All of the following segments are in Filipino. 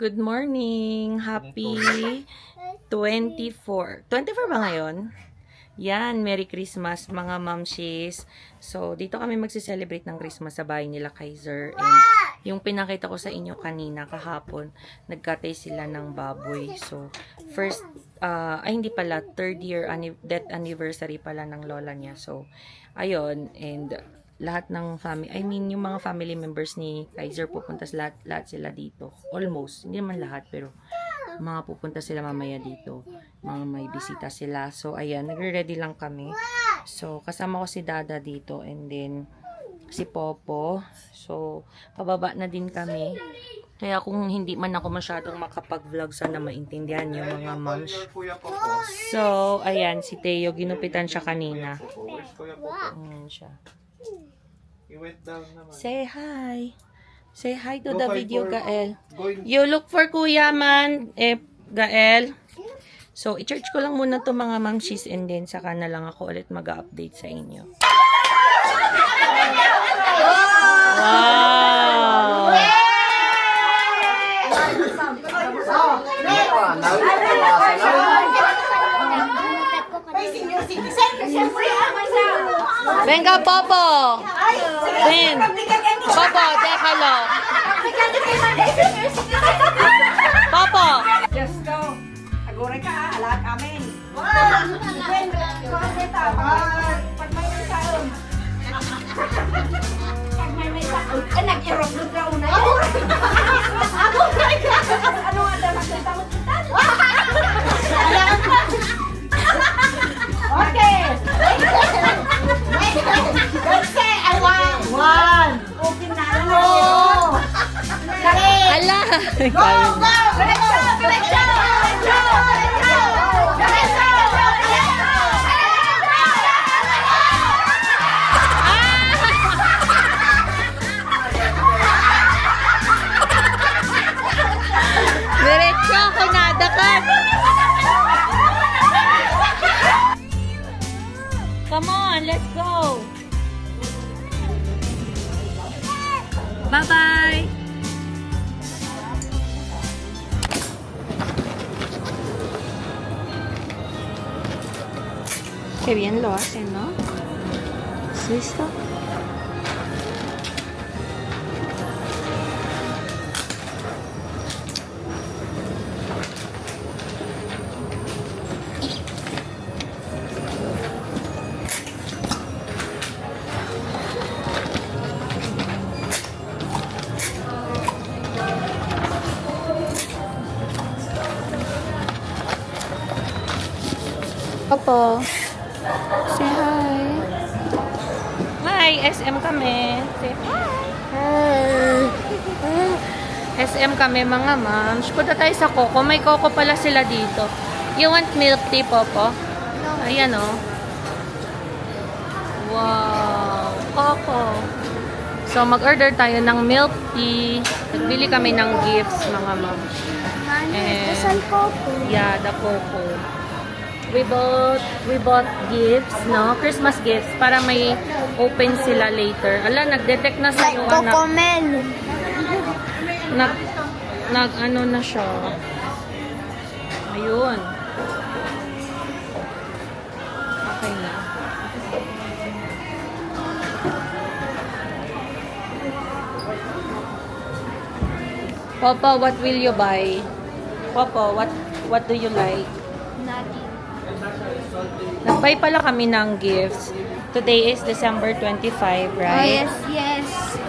good morning. Happy 24. 24 ba ngayon? Yan, Merry Christmas mga mamshis. So, dito kami magse-celebrate ng Christmas sa bahay nila Kaiser. And yung pinakita ko sa inyo kanina, kahapon, nagkatay sila ng baboy. So, first, hindi pala, third year death anniversary pala ng lola niya. So, ayun, and lahat ng family, yung mga family members ni Kaiser pupunta lahat sila dito. Almost, hindi naman lahat, pero mga pupunta sila mamaya dito. Mga may bisita sila. So, ayan, nagre-ready lang kami. So, kasama ko si Dada dito and then si Popo. So, pababa na din kami. Kaya kung hindi man ako masyadong makapag-vlog, sana maintindihan yung mga moms. So, ayan, si Teo, ginupitan siya kanina. Ayan siya. Say hi. Say hi to the video, Gael. You look for Kuya man, Gael. So, i-charge ko lang muna to mga mamshis and then saka na lang ako ulit mag-update sa inyo. Wow! Venga, Popo! Ben! Popo, déjalo! Popo! Just go. Agore ka, alat amin. Pag may taon, nag-irog doon daw na yan. Ano nga daw nagsasamot kita? Okay. Let's say, one. Okay na. Ala! Go! Diretso! Diretso ako nadakat! Come on, let's go! Bye-bye! Qué bien lo hacen, ¿no? ¿Listo? Opo. Say hi. Hi, SM kami. Say hi. SM kami mga moms. Punta tayo sa Coco. May Coco pala sila dito. You want milk tea, Popo? Ayan o. Wow. Coco. So, mag-order tayo ng milk tea. Nagbili kami ng gifts, mga moms. And, yeah, the Coco. We bought gifts, no? Christmas gifts para may open sila later. Ala, nag-detect na sa yung anak. Ano na siya. Ayun. Okay na. Papa, what will you buy? Papa, what do you like? Nag-buy pala kami ng gifts. Today is December 25, right? Oh, yes.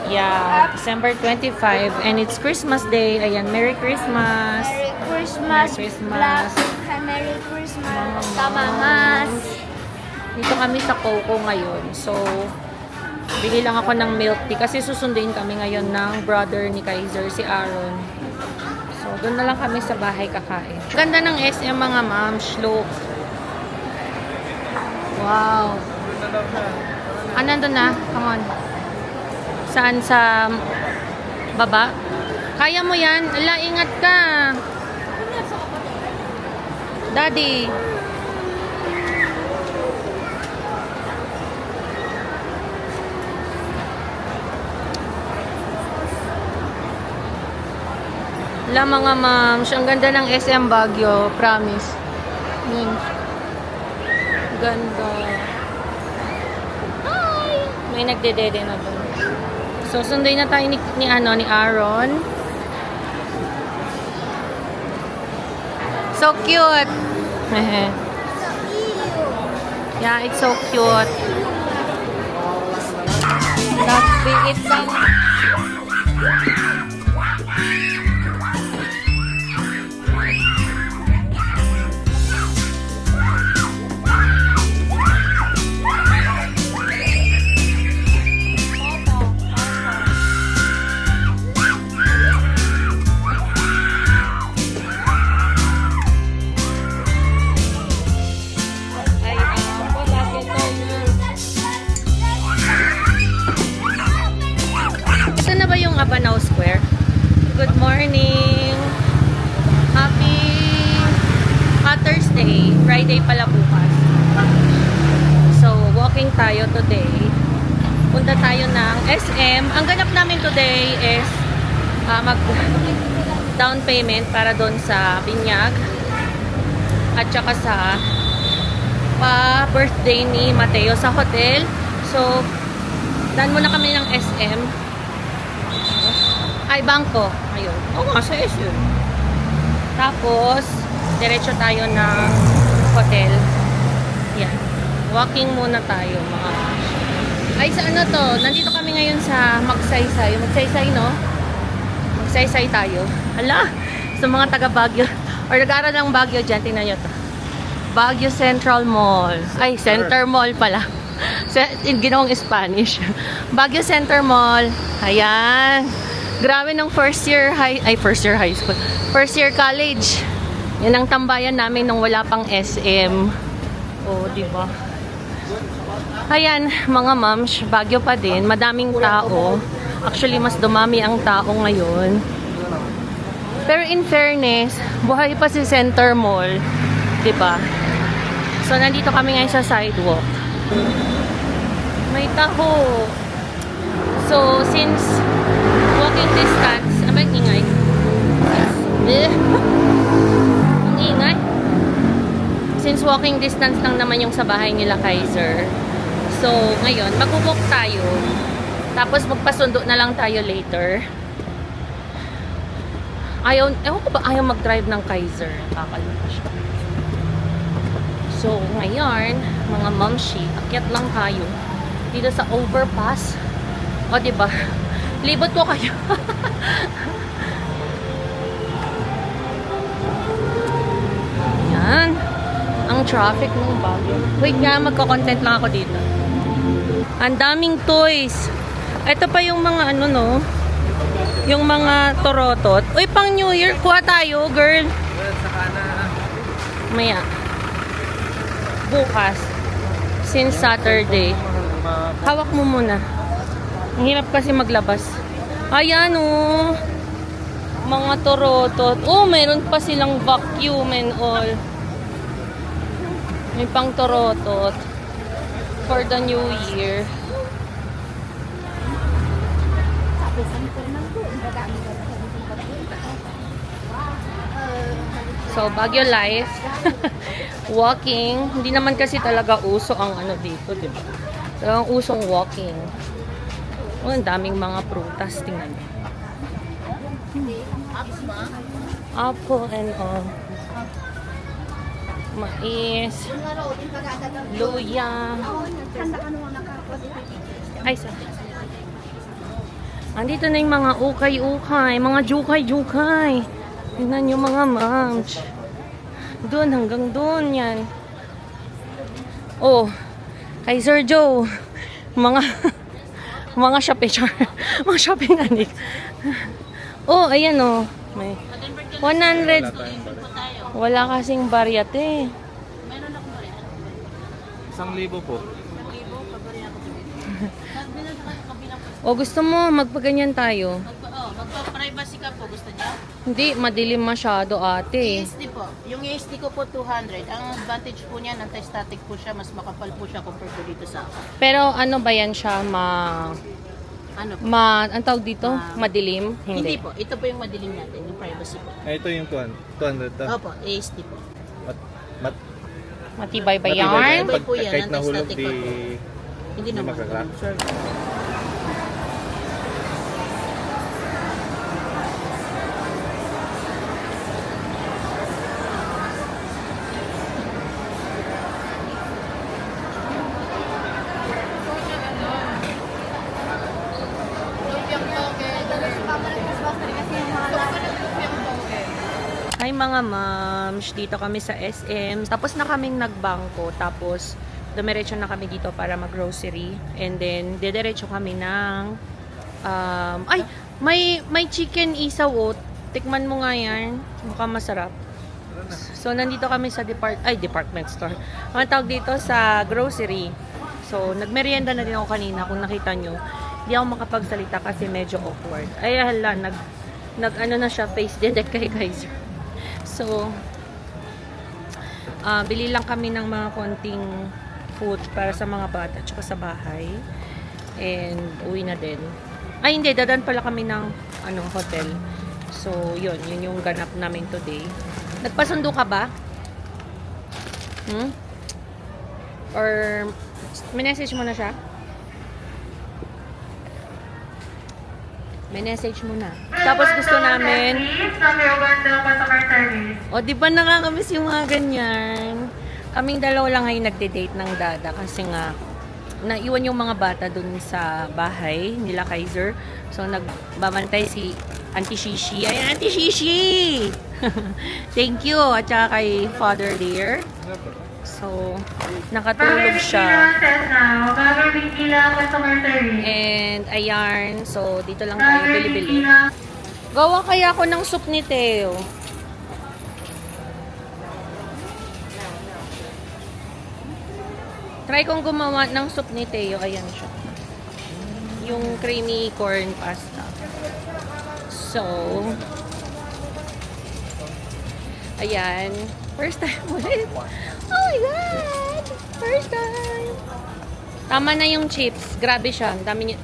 Yeah, December 25. And it's Christmas Day. Ayan, Merry Christmas. Merry Christmas. Merry Christmas. Merry Christmas. Kamamas. Dito kami sa Coco ngayon. So, bili lang ako ng milk tea. Kasi susunduin kami ngayon ng brother ni Kaiser, si Aaron. So, doon na lang kami sa bahay kakain. Ganda ng SM mga moms. Look. Wow. Nandun na. Come on. Saan? Sa baba? Kaya mo yan? Ala, ingat ka. Daddy. Wala mga ma'ams. Ang ganda ng SM Baguio. Promise. Yun. Ganda. Hi! May nagdedede na doon. So, sunday na tayo ni Aaron. So cute! Yeah, it's so cute. It's ito na ba yung Abanao Square? Good morning! Happy Thursday. Friday pala bukas. So, walking tayo today. Punta tayo ng SM. Ang ganap namin today is mag down payment para doon sa binyag at saka sa birthday ni Mateo sa hotel. So, daan muna kami ng SM. Ay, bangko. Ayun. Oo nga, sa SM. Tapos, diretso tayo ng hotel. Yan. Walking muna tayo, mga. Ay, sa ano to? Nandito kami ngayon sa Magsaysay. Magsaysay, no? Magsaysay tayo. Hala! Sa mga taga Baguio. Or nag-aaral ng Baguio dyan. Tingnan nyo to. Baguio Central Mall. Ay, Center Mall pala. Ginawang Spanish. Baguio Center Mall. Ayan. Grabe ng first year high school. First year college. Yan ang tambayan namin nung wala pang SM. Oh, di ba? Ayan, mga moms, Baguio pa din. Madaming tao. Actually, mas dumami ang tao ngayon. Pero in fairness, buhay pa si Center Mall. Di ba? So, nandito kami ngayon sa sidewalk. May taho. So, since walking distance, abay, ingay. Ang ingay. Since walking distance lang naman yung sa bahay nila Kaiser. So, ngayon, mag-walk tayo. Tapos, magpasundo na lang tayo later. Ewan ko ba ayaw mag-drive ng Kaiser? Kakalita siya. So, ngayon, mga momshi, akyat lang tayo dito sa overpass. O, diba? Libot ko kayo. Yan. Ang traffic ng Baguio. Wait nga, magko-content lang ako dito. Ang daming toys. Ito pa yung mga ano, no? Yung mga torotot. Uy, pang New Year, kuha tayo, girl. Maya. Bukas. Since Saturday. Hawak mo muna. Ang hirap kasi maglabas. Ayan, oh. Mga torotot. Oh, mayroon pa silang vacuum and all. May pang torotot. For the New Year. So, Baguio life. Walking. Hindi naman kasi talaga uso ang ano dito, diba? Talagang usong walking. Oh, ang daming mga prutas. Tingnan niyo. Apple and all. Mais. Luya. Ay, sorry. Andito na yung mga ukay-ukay. Mga jukay-jukay. Tingnan nyo mga moms. Doon, hanggang doon yan. Oh, kay Sir Joe. Mga shopping mga shopping anik. Oh, ayan oh. May 100. Wala kasing baryate. 1,000 po. O gusto mo, magpaganyan tayo. Magpa-privacy ka po, gusto niya? Hindi, madilim masyado ate. ESD po. Yung ESD ko po 200. Ang advantage po niya, anti-static po siya. Mas makapal po siya compared to dito sa akin. Pero ano ba yan siya, Ano po? Ang tawag dito? Madilim? Hindi po. Ito po yung madilim natin, yung privacy po. Ito yung 200 to. Opo, AST po. Mat Matibay ba matibay yan? yan. Pag Po yan, kahit nahulog anti-static di... pa po. Hindi naman. magka-crack? Sure. Hi mga moms, dito kami sa SM. Tapos na kaming nagbangko, tapos dumiretso na kami dito para mag-grocery. And then, didiretso kami ng... may chicken isaw oh. Tikman mo nga yan. Mukhang masarap. So, nandito kami sa department store. Ang tawag dito sa grocery. So, nagmerienda na din ako kanina. Kung nakita nyo, hindi ako makapagsalita kasi medyo awkward. Ay, hala, nag ano na siya, face detect kay Kaiser. So, bili lang kami ng mga konting food para sa mga bata tsaka sa bahay. And uwi na din. Ay, hindi. Dadan pala kami ng hotel. So, yun yung ganap namin today. Nagpasundo ka ba? Or, minessage mo na siya? Minessage mo na. Tapos gusto namin... O, di ba nakakamiss yung mga ganyan? Kaming dalawa lang ay nagde-date ng dada kasi nga naiwan yung mga bata dun sa bahay nila Kaiser. So, nagbabantay si Auntie Shishi. Ay, Auntie Shishi! Thank you. At saka kay Father Dear. So, nakatulog siya. And, ayan. So, dito lang tayo bili-bili. Gawa kaya ako ng soup ni Teo. Try kong gumawa ng soup ni Teo. Ayan siya. Yung creamy corn pasta. So, ayan. First time ulit. Oh my God! First time! Tama na yung chips. Grabe siya. Ang dami niya.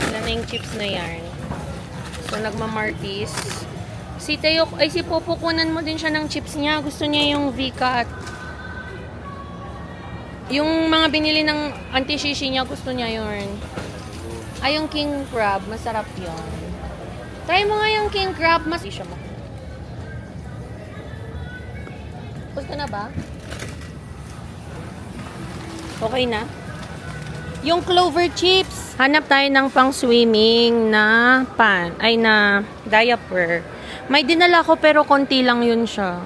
Wala na yung chips na yarn. So, nagmamartis. Si Teo, si Popo, kunan mo din siya ng chips niya. Gusto niya yung V-cut. Yung mga binili ng Auntie Shishi niya, gusto niya yun. Ay, yung king crab. Masarap yun. Try mo nga yung king crab. Mas siya mo. Gusto na ba? Okay na? Yung clover chips. Hanap tayo ng pang swimming na na diaper. May dinala ko pero konti lang yun siya.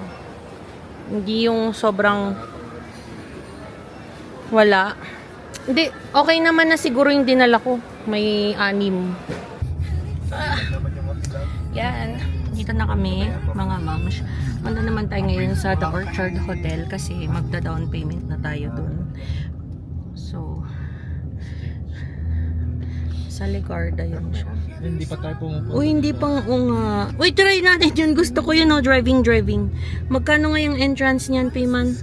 Hindi yung sobrang wala. Hindi, okay naman na siguro yung dinala ko. May 6. Yan. Dito na kami, mga moms. Punta naman tayo ngayon sa The Orchard Hotel kasi magda-down payment na tayo dun. So, sa Ligarda yun siya. Hindi pa tayo pumupunta. Uy, hindi pang nga. Uy, try natin yun. Gusto ko yun, oh, driving. Magkano nga yung entrance niyan, Payman?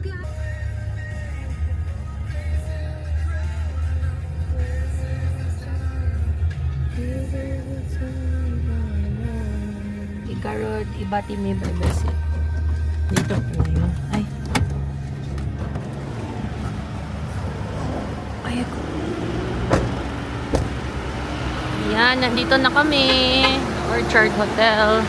Ikarod, ibati may babasit. Dito po yun. Ay. Ay, ako. Yan, nandito na kami. Orchard Hotel.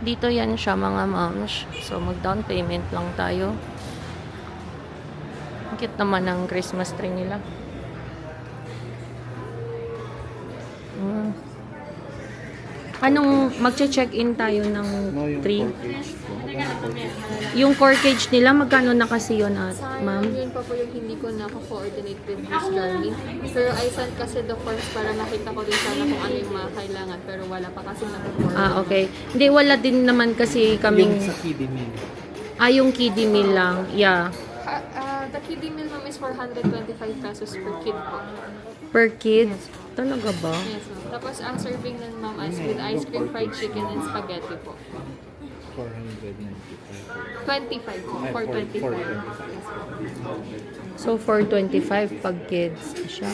Dito yan siya, mga moms. So, mag-down payment lang tayo. Ang cute naman ng Christmas tree nila. Anong magche-check-in tayo ng tree? Yung corkage nila, magkano na kasi yun, ma'am? Yun pa po yung hindi ko na-coordinate with this journey. Pero I sent kasi the forms para makita ko din sana kung ano yung mga kailangan. Pero wala pa kasi na-form. Okay. Hindi, wala din naman kasi kaming... Yung sa kiddie meal. yung kiddie meal lang. Yeah. The kiddie meal ma'am is 425 pesos per kid po. Per kid? Talaga ba? Yes ma'am. Tapos ang serving nun ma'am is with ice cream, fried chicken, and spaghetti po. 495. 25 po. Ay, 425. 425. So, 425 pag kids siya.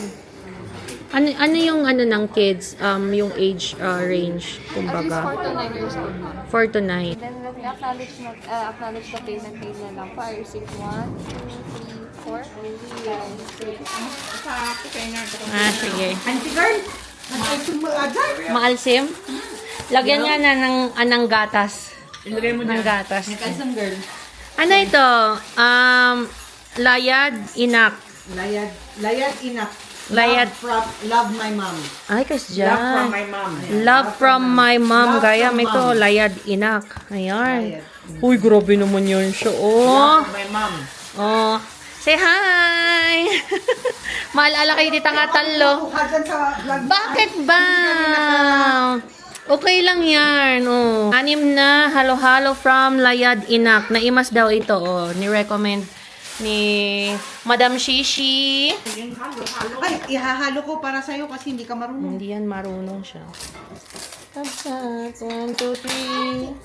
Ano yung ano ng kids? Yung age range, At least kumbaga. 4 to 9 years old na. 4 to 9. Then, let me acknowledge the payment page na lang po. I received 1, 2, 3, 4. Sige. Auntie girl, ay sumaagay. Maalsim? Lagyan nga na ng anang gatas. Ilagay mo Ng gatas. Kaisang girl. Ano ito? Layad, inak. Layad inak. Layad. Love my mom. Ay, kasya. Love from my mom. Love from my mom. Love Gaya, from may to. mom. Layad, inak. Ayan. Layad. Uy, grabe naman yun siya. Oh. Love my mom. Oh. Say hi! Maalala kayo dito nga talo. Kuha dyan sa vlog. Bakit ba? Okay lang yan. Oh. 6 na halo-halo from Layad Inak. Naimas daw ito. Oh. Ni-recommend ni Madam Shishi. Ay, ihahalo ko para sa'yo kasi hindi ka marunong. Hindi yan marunong siya. Tapos, 1, 2, 3.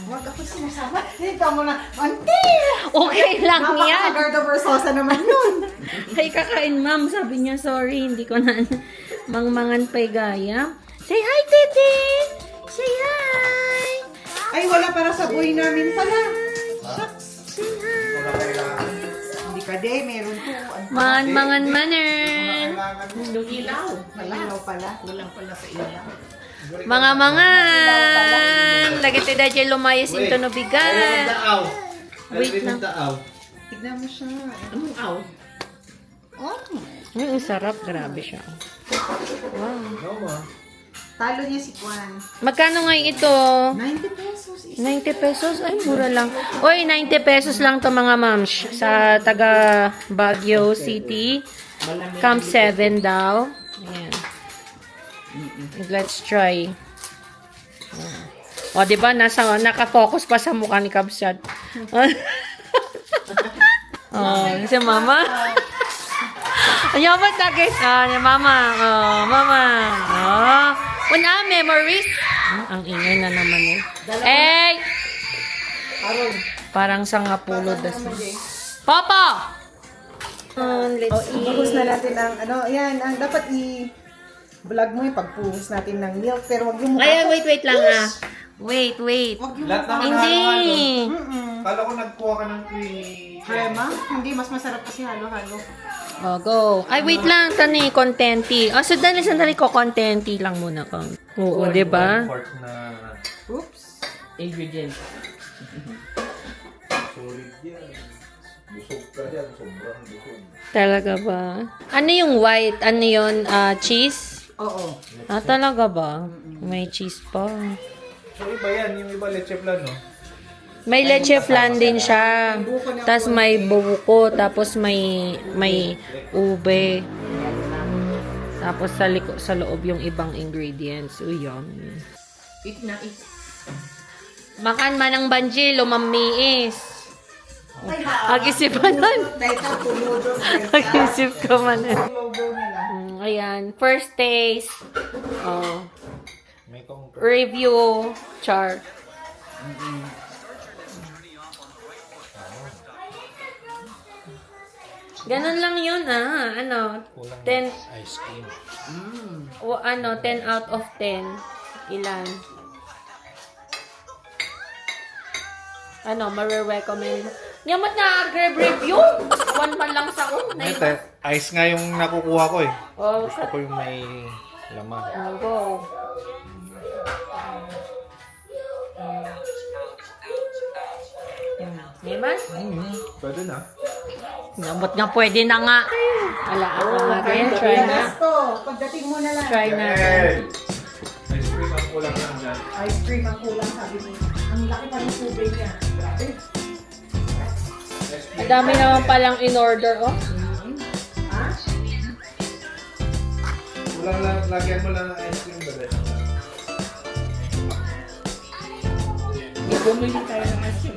Huwag ako sinasama. Dito mo na. Auntie! Okay lang yan. Napaka-Gardo Versosa naman yun. Ay, kakain, ma'am. Sabi niya, sorry, hindi ko na mangmangan pa'y gaya. Say hi, Tete! Say hi! Ay, wala para sa buhay namin pala. Shucks. Say hi! Hindi ka de, meron po. Mangan manen! Ilaw. Ilaw pala. Walang pala sa ilaw. Mga lagi tayo dahil lumayas into no bigan. Wait lang. Tignan mo siya. Anong aw? Oh. Ang sarap. Grabe siya. Wow. Talo niya si Juan. Magkano nga ito? 90 pesos. 90 pesos? Ay, mura lang. Oy, 90 pesos lang to mga mams. Sa taga Baguio City. Camp 7 daw. Ayan. Let's try. O, di ba? Naka-focus pa sa mukha ni Kabsat. Oh, si Mama. Ayaw ba ta, guys? Ni Mama. Oh, Mama. Oh. Una, memories. Ang ingay na naman eh. Eh! Parang sangapulo. Papa! Let's Ibuhos na natin ang ano, yan, ang dapat i-vlog mo yung pagpuhos natin ng milk, pero wag yung mukha. Ay, wait lang ah. Wait. Wag yung Lahat mukha. naman Hindi. halo-halo. Kala ko nagkuha ka ng creamy. Crema? Hindi, mas masarap kasi halo-halo. Oh, go. Ay, wait lang. Tani, contenti. Oh, sandali ko. Contenti lang muna ko. Oo, di ba? Pork na Oops. Ingredient. solid yan. Busog ka yan. Sobrang busog. Talaga ba? Ano yung white? Ano yun? Cheese? Oo. Ah, talaga ba? May cheese pa. So iba yan. Yung iba leche plan, no? May leche flan din siya. Tapos may buko. Tapos may ube. Tapos sa loob yung ibang ingredients. Uy, yummy. Eat na eat. Makan man ng banji, lumamiis. Ag-isipan nun. Dahil ka tumudo. Ag-isip ka man. Logo nila. Ayan. First taste. Oh. May kong Review chart. Ganun lang yun Ano? 10 ice cream. o ano, 10 out of 10. Ilan? Ano, marirecommend mo? Nyamot na grab review? One man lang sa Ito, ice nga yung nakukuha ko eh. Oh, Gusto ko yung may laman. go. Naman? Pwede na. Nyamot nga pwede na nga. Ala, kaya try na. Ito, pagdating mo na lang. Try na. Ice cream ang kulang lang dyan. Ice cream ang kulang, sabi mo. Ang laki pa ng tubig niya. Grabe. Ang dami naman palang in-order, oh. Ha? Kulang lang, lagyan mo lang ng ice cream ba rin? Bumili tayo ng ice cream.